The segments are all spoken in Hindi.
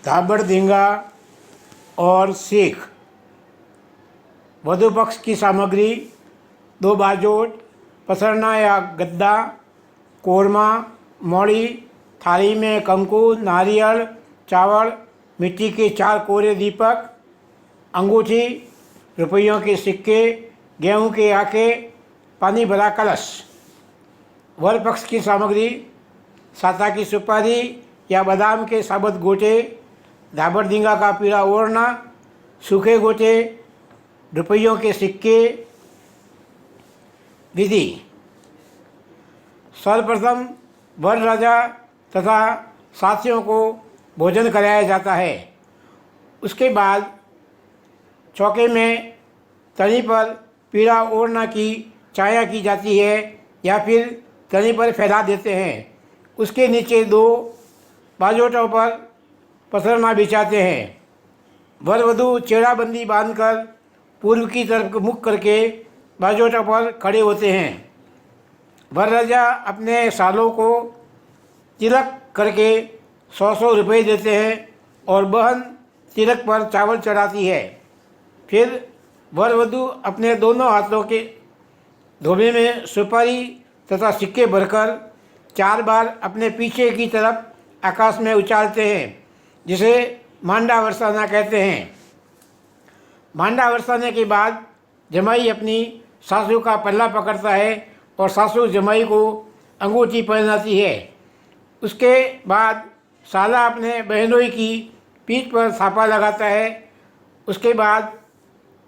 धाबड़धींगा और सीख। वधू पक्ष की सामग्री: 2 बाजोट, पसरना या गद्दा, कोरमा, मौड़ी, थाली में कंकु, नारियल, चावल, मिट्टी के 4 कोरे दीपक, अंगूठी, रुपयों के सिक्के, गेहूं के आटे, पानी भरा कलश। वर पक्ष की सामग्री: साता की सुपारी या बादाम के साबुत गोटे, धाबड़धींगा का पीला ओढ़ना, सूखे गोटे, रुपयों के सिक्के। विधि: सर्वप्रथम वर राजा तथा साथियों को भोजन कराया जाता है। उसके बाद चौके में तनी पर पीला ओढ़ना की छाया की जाती है या फिर तनी पर फैला देते हैं। उसके नीचे 2 बाजोटों पर पसरना बिछाते हैं। वर वधू चेहराबंदी बांधकर पूर्व की तरफ मुख करके बाजोटों पर खड़े होते हैं। वर राजा अपने सालों को तिलक करके 100 रुपये देते हैं और बहन तिलक पर चावल चढ़ाती है। फिर वर वधू अपने दोनों हाथों के धोबे में सुपारी तथा सिक्के भरकर 4 बार अपने पीछे की तरफ आकाश में उछालते हैं, जिसे मांडा बरसाना कहते हैं। मांडा बरसाने के बाद जमाई अपनी सासू का पल्ला पकड़ता है और सासू जमाई को अंगूठी पहनाती है। उसके बाद साला अपने बहनोई की पीठ पर थापा लगाता है। उसके बाद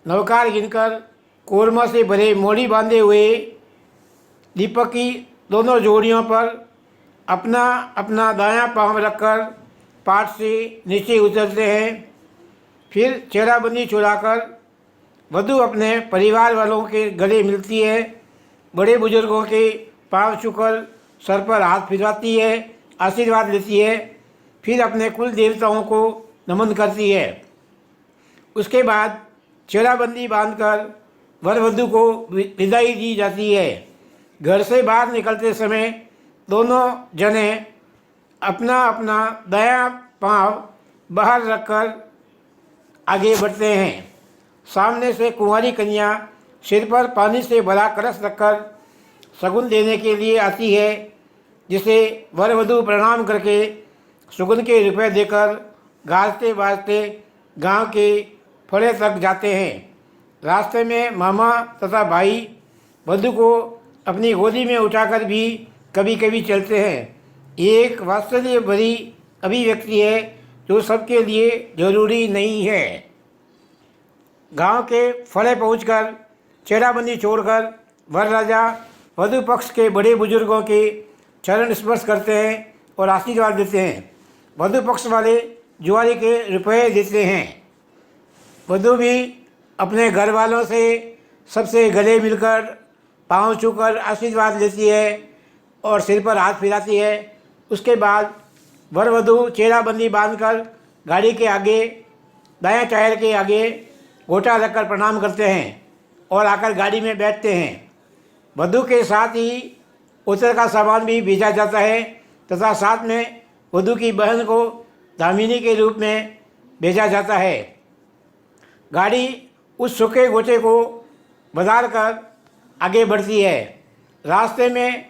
नवकार गिनकर कोरमा से भरे मोड़ी बांधे हुए दीपक की दोनों जोड़ियों पर अपना अपना दायां पांव रखकर पाठ से नीचे उतरते हैं। फिर चेहराबंदी छुड़ाकर वधू अपने परिवार वालों के गले मिलती है, बड़े बुजुर्गों के पांव छूकर सर पर हाथ फिरवाती है, आशीर्वाद लेती है। फिर अपने कुल देवताओं को नमन करती है। उसके बाद चेहराबंदी बांधकर वर वधू को विदाई दी जाती है। घर से बाहर निकलते समय दोनों जने अपना अपना दायां पांव बाहर रखकर आगे बढ़ते हैं। सामने से कुंवारी कन्या सिर पर पानी से भरा कलश रखकर शगुन देने के लिए आती है, जिसे वर वधू प्रणाम करके शगुन के रुपए देकर गाजते बाजते गांव के फड़े तक जाते हैं। रास्ते में मामा तथा भाई वधू को अपनी गोदी में उठाकर भी कभी कभी चलते हैं। ये एक वात्सल्य भरी अभिव्यक्ति है जो सबके लिए जरूरी नहीं है। गांव के फड़े पहुंचकर चेहराबंदी छोड़कर वर राजा वधू पक्ष के बड़े बुजुर्गों के चरण स्पर्श करते हैं और आशीर्वाद देते हैं। वधू पक्ष वाले जुआरी के रुपए देते हैं। वधू भी अपने घर वालों से सबसे गले मिलकर पांव छूकर आशीर्वाद लेती है और सिर पर हाथ फिराती है। उसके बाद वर वधू चेहराबंदी बांधकर गाड़ी के आगे दायां टायर के आगे गोटा रखकर प्रणाम करते हैं और आकर गाड़ी में बैठते हैं। वधू के साथ ही उत्तर का सामान भी भेजा जाता है तथा साथ में वधू की बहन को दामिनी के रूप में भेजा जाता है। गाड़ी उस सूखे गोटे को बधार कर आगे बढ़ती है। रास्ते में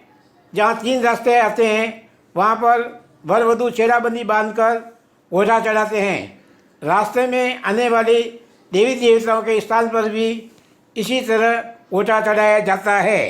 जहाँ 3 रास्ते आते हैं वहाँ पर वर वधू चेहराबंदी बांधकर गोटा चढ़ाते हैं। रास्ते में आने वाले देवी देवताओं के स्थान पर भी इसी तरह गोटा चढ़ाया जाता है।